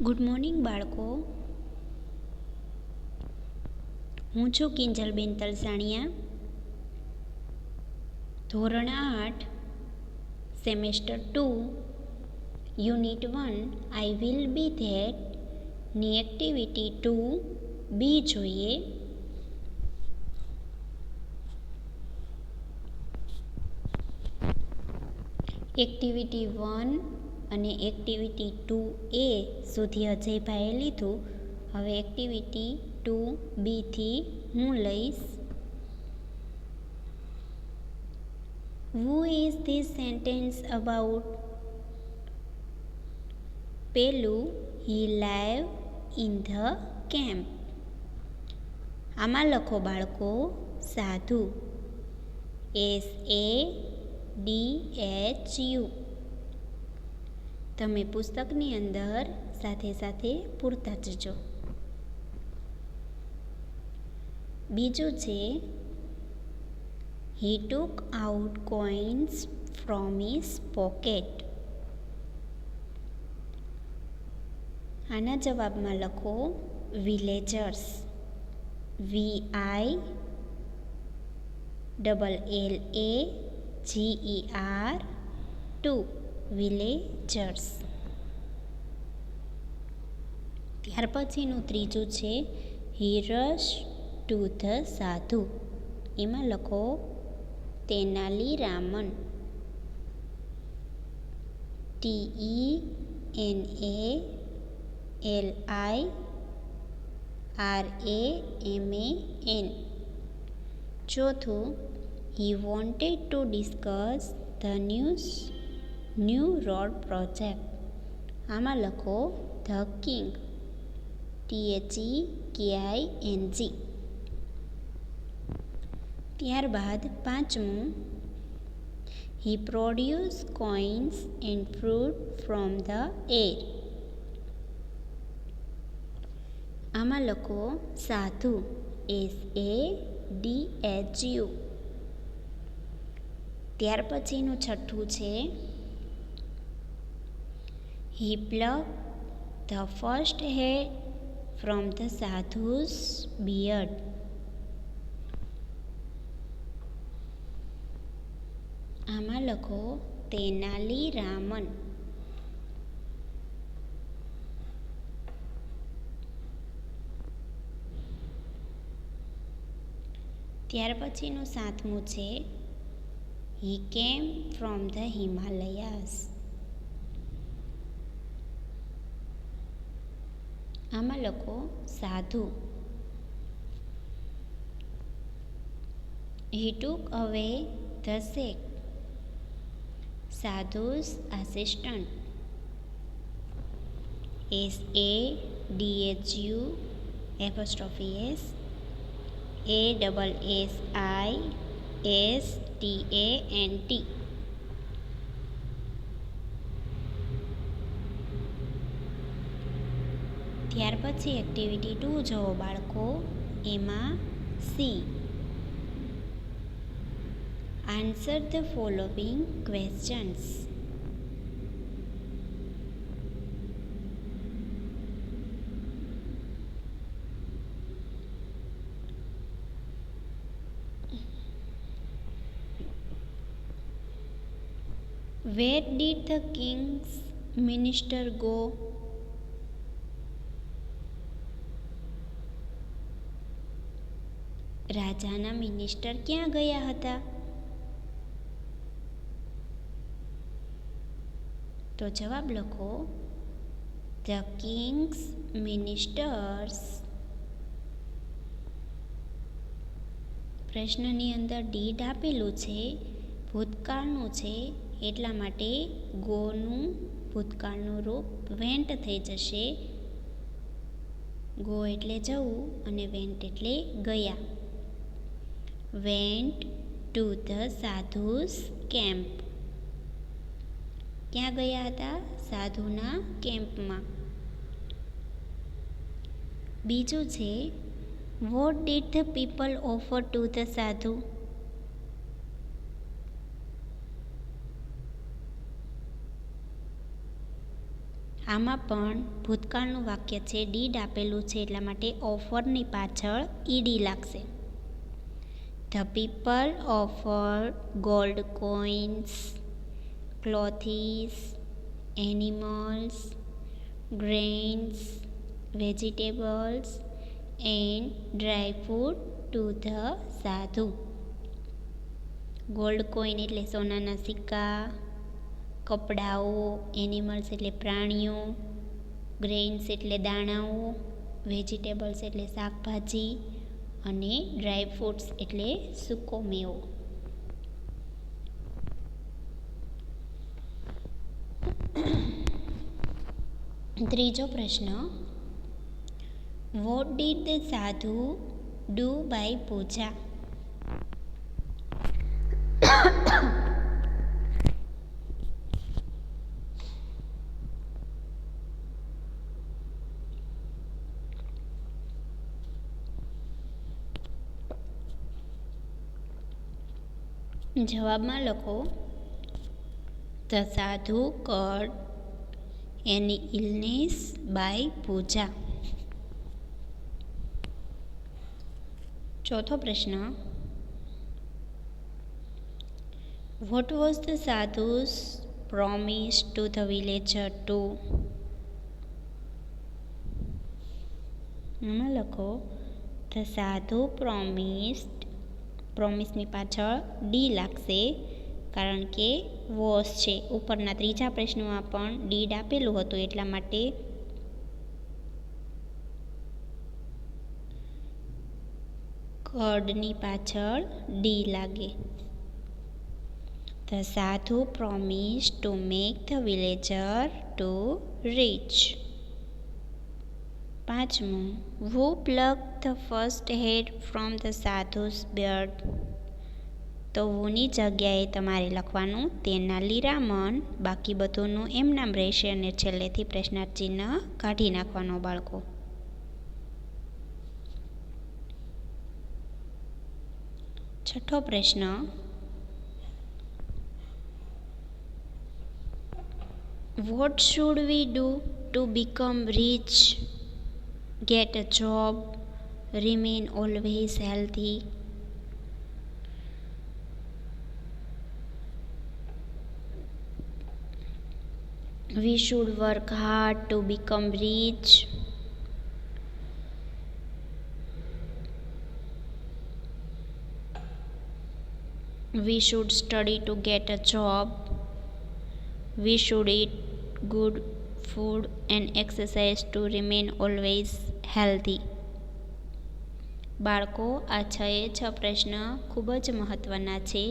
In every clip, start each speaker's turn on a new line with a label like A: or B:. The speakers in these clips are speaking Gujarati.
A: ગુડ મોર્નિંગ બાળકો. હું છું કિંજલબેન તલસાણિયા. ધોરણ 8 semester 2 unit 1 I will be that ની એક્ટિવિટી 2 બી જોઈએ. એક્ટિવિટી 1 અને એક્ટિવિટી 2A સુધી અજયભાઈએ લીધું. હવે એક્ટિવિટી 2Bથી હું લઈશ. Who is this sentence about? પેલું, he live in the camp. આમાં લખો બાળકો સાધુ, SADHU. તમે પુસ્તકની અંદર સાથે સાથે પૂરતા જજો. બીજું છે he took out coins from his pocket. આના જવાબમાં લખો villagers, VILLAGER2 villagers. ત્યાર પછીનું ત્રીજું છે he rushed to the સાધુ. એમાં લખો તેનાલી રામન, TENALIRAMAN. ચોથું he wanted to discuss the new road project. આમાં લખો the king, THEKING. ત્યારબાદ પાંચમું he produced coins and fruit from the air. આમાં લખો સાધુ, SADHU. ત્યાર પછીનું છઠ્ઠું છે he plucked the first hair from the sadhu's beard. આમાં લખો તેનાલી રામન. ત્યાર પછીનું સાતમું છે he came from the Himalayas. આમાં લખો સાધુ, he took away the sack, sadhu's assistant, SADHU ASSISTANT. ત્યાર પછી એક્ટિવિટી 2 જોવો બાળકો. એમાં C, answer the following questions. Where did the king's minister go? રાજાના મિનિસ્ટર ક્યાં ગયા હતા? તો જવાબ લખો the king's ministers. પ્રશ્નની અંદર ડીડ આપેલું છે, ભૂતકાળનું છે, એટલા માટે ગોનું ભૂતકાળનું રૂપ વેન્ટ થઈ જશે. ગો એટલે જવું અને વેન્ટ એટલે ગયા. Went to the sadhu's camp. ક્યાં ગયા હતા? સાધુના કેમ્પમાં. બીજું છે what did the people offer to the sadhu. આમાં પણ ભૂતકાળનું વાક્ય છે, ડીડ આપેલું છે એટલા માટે ઓફરની પાછળ ઈડી લાગશે. The people offer gold coins, clothes, animals, grains, vegetables and dry fruit two the સાધુ. ગોલ્ડ કોઈન એટલે સોનાના સિક્કા, કપડાઓ, એનિમલ્સ એટલે પ્રાણીઓ, ગ્રેઇન્સ એટલે દાણાઓ, વેજીટેબલ્સ એટલે શાકભાજી અને ડ્રાય ફ્રૂટ્સ એટલે સૂકો મેવો. ત્રીજો પ્રશ્ન, what did the sadhu do by puja? જવાબમાં લખો, the sadhu cut any illness by puja. ચોથો પ્રશ્ન, what was the sadhu's promise to the villager to? એમાં લખો, ધ સાધુ પ્રોમિસની પાછળ ડી લાગશે કારણ કે વોઝ છે. ઉપરના ત્રીજા પ્રશ્નમાં પણ ડીડ આપેલું હતું એટલા માટે કડની પાછળ ડી લાગે. The sadhu promise to make the villager to reach. પાંચમું, who pluck the first hair from the sadhu's beard? તો હુની જગ્યાએ તમારે લખવાનું તેનાલી રામન, બાકી બધુંનું એમ નામ રહેશે અને છેલ્લેથી પ્રશ્નાર્થ ચિહ્ન કાઢી નાખવાનો બાળકો. છઠ્ઠો પ્રશ્ન, what should we do to become rich, get a job, remain always healthy? We should work hard to become rich. We should study to get a job. We should eat good food and exercise to remain always healthy. બાળકો, આ 6 પ્રશ્ન ખૂબ જ મહત્ત્વના છે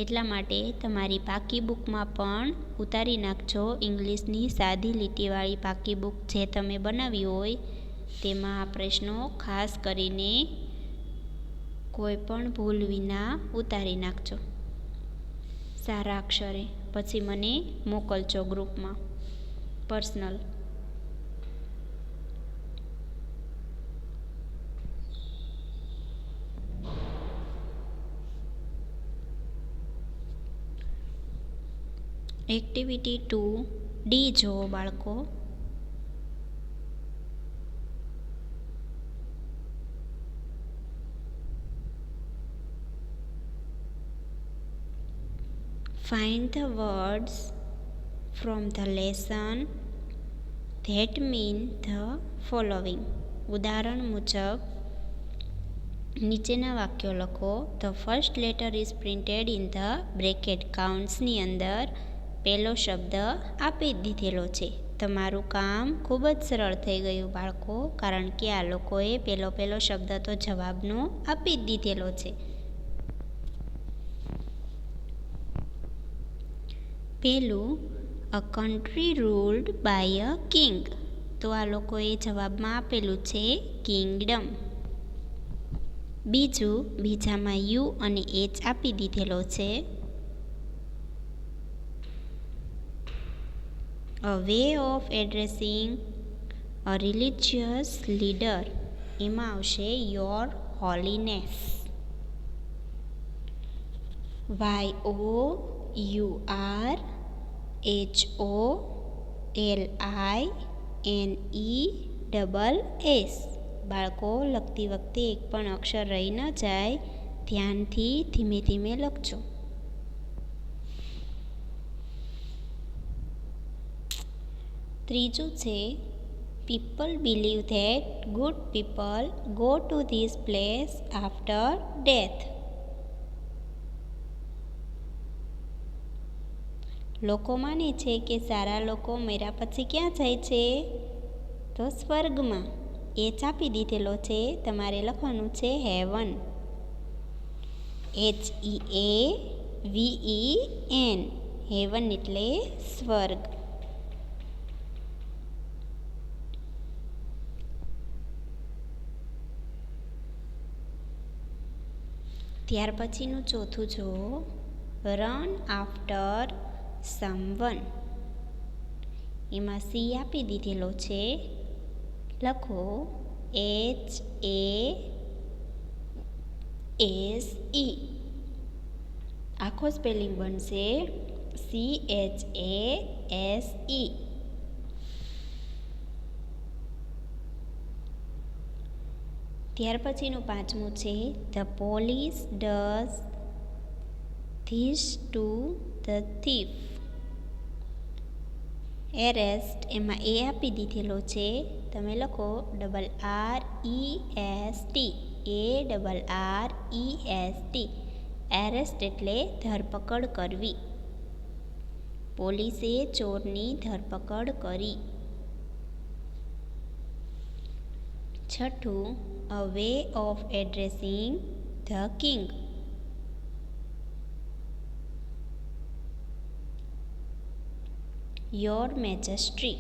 A: એટલા માટે તમારી પાકી બુકમાં પણ ઉતારી નાખજો. ઇંગ્લિશની સાદી લીટીવાળી પાકી બુક જે તમે બનાવી હોય તેમાં આ પ્રશ્નો ખાસ કરીને કોઈ પણ ભૂલ વિના ઉતારી નાખજો સારા અક્ષરે. પછી મને મોકલજો ગ્રુપમાં પર્સનલ. એક્ટિવિટી 2D જુઓ બાળકો. Find the words from the lesson that mean the following. ઉદાહરણ મુજબ નીચેના વાક્યો લખો. The first letter is printed in the bracket. કાઉન્ટ્સની અંદર પહેલો શબ્દ આપી દીધેલો છે. તમારું કામ ખૂબ જ સરળ થઈ ગયું બાળકો, કારણ કે આ લોકોએ પહેલો શબ્દ તો જવાબનો આપી જ દીધેલો છે. પહેલું, a country ruled by a king. તો આ લોકોએ જવાબમાં આપેલું છે કિંગડમ. બીજું, બીજામાં યુ અને એચ આપી દીધેલો છે. A way of addressing a religious leader. એમાં આવશે યોર હોલીનેસ. YOURHOLINESS. LINESS. બાળકો લખતી વખતે એક પણ અક્ષર રહી ન જાય, ધ્યાનથી ધીમે ધીમે લખજો. ત્રીજું છે people believe that good people go to this place after death. લોકો માને છે કે સારા લોકો મર્યા પછી ક્યાં જાય છે? તો સ્વર્ગમાં. એ છાપી દીધેલો છે, તમારે લખવાનું છે હેવન. HEAVEN. હેવન એટલે સ્વર્ગ. ત્યાર પછીનું ચોથું જો, રન આફ્ટર સમવન. એમાં સી આપી દીધેલો છે, લખો HASE. આખો સ્પેલિંગ બનશે CHASE. ત્યાર પછીનું પાંચમું છે the police does this to the thief. Arrest, એમાં એ આપી દીધેલો છે, તમે લખો RREST. ARREST. એરેસ્ટ એટલે ધરપકડ કરવી. પોલીસે ચોરની ધરપકડ કરી. છઠ્ઠું, a way of addressing the king. Your majesty.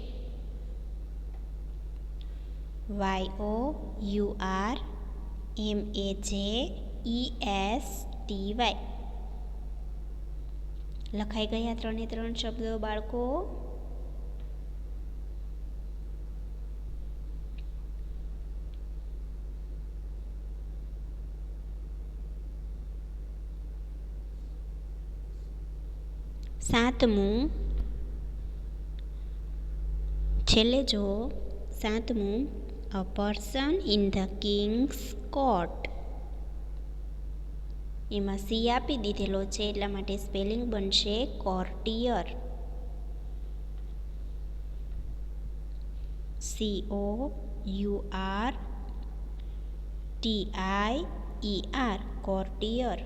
A: YOURMAJESTY. લખાઈ ગયા 3 શબ્દો બાળકો? સાતમું, છેલ્લે જો સાતમું, a person in the king's court. એમાં સી આપી દીધેલો છે, એટલા માટે સ્પેલિંગ બનશે courtier. COURTIER. Courtier.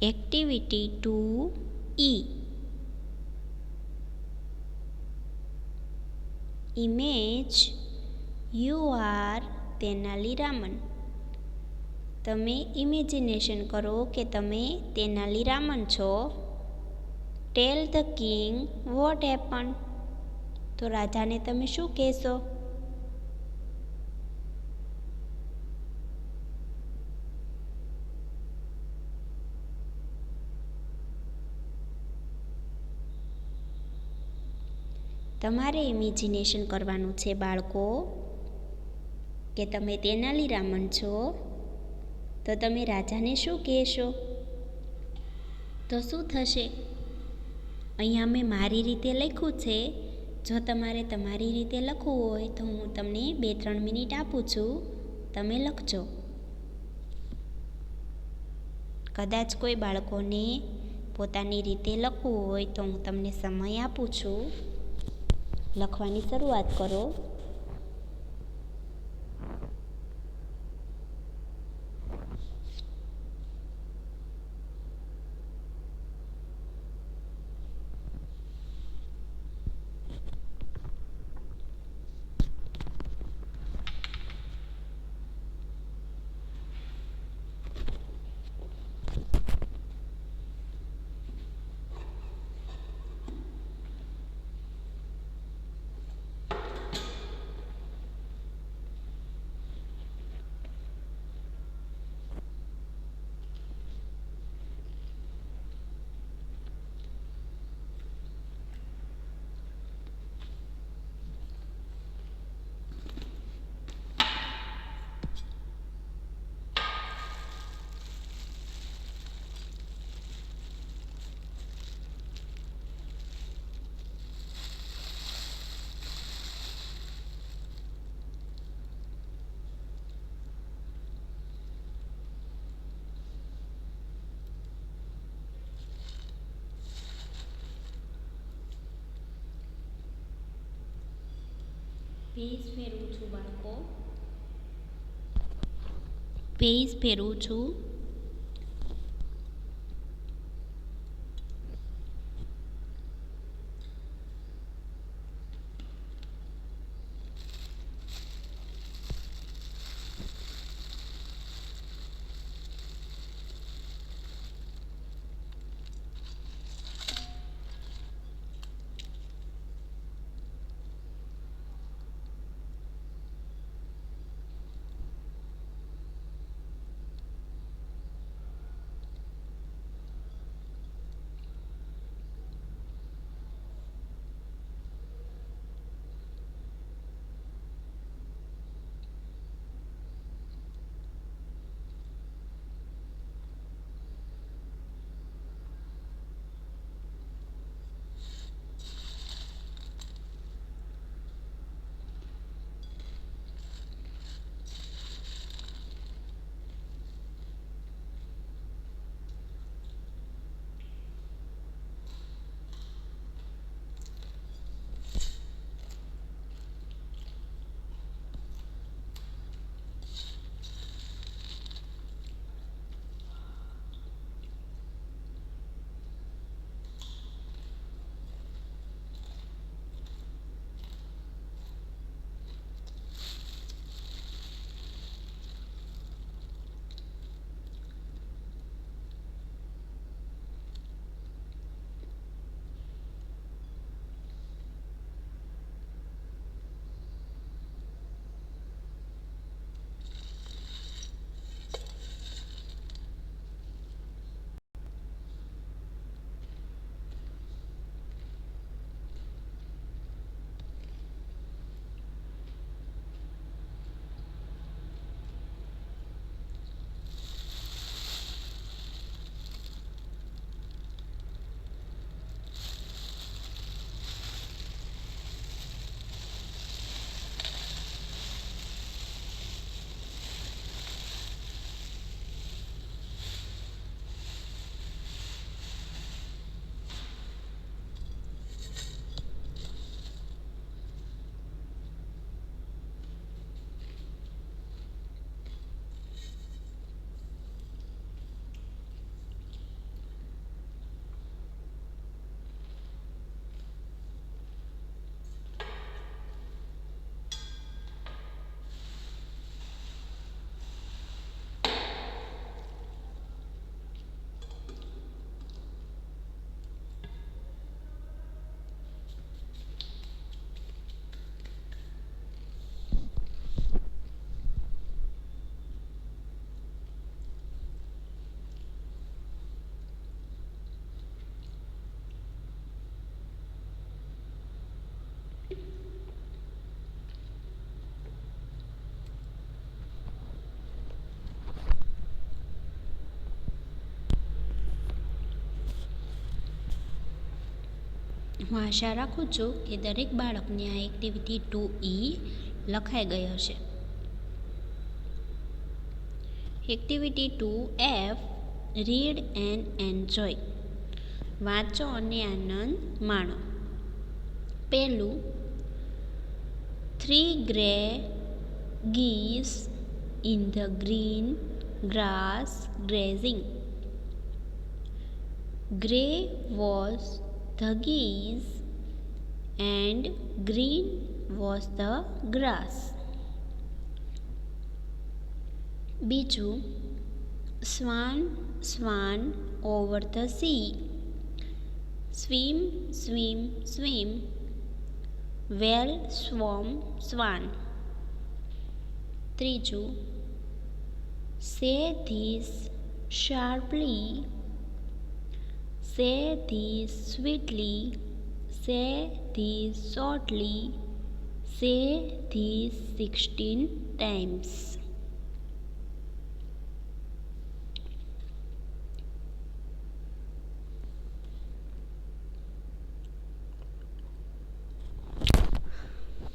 A: Activity 2E. Image you are Tenali Raman. તમે ઇમેજિનેશન કરો કે તમે તેનાલીરામન છો. Tell the king what happen. તો રાજાને તમે શું કહેશો? તમારે ઇમેજિનેશન કરવાનું છે બાળકો કે તમે તેનાલીરામન છો, તો તમે રાજાને શું કહેશો? તો શું થશે? અહીંયા મેં મારી રીતે લખ્યું છે. જો તમારે તમારી રીતે લખવું હોય તો હું તમને 2-3 મિનિટ આપું છું, તમે લખજો. કદાચ કોઈ બાળકોને પોતાની રીતે લખવું હોય તો હું તમને સમય આપું છું. લખવાની શરૂઆત કરો. પેજ ફેરવું છું બાળકો, પેજ ફેરવું છું. હું આશા રાખું છું કે દરેક બાળકને આ એક્ટિવિટી 2E લખાઈ ગઈ હશે. Activity 2F read and enjoy. વાંચો અને આનંદ માણો. પહેલું, 3 grey geese in the green grass grazing. Grey was the geese and green was the grass. બીજું, swan swan over the sea. Swim swim swim well swam swan. ત્રીજું, say this sharply, say this sweetly, say this shortly, say this 16 times.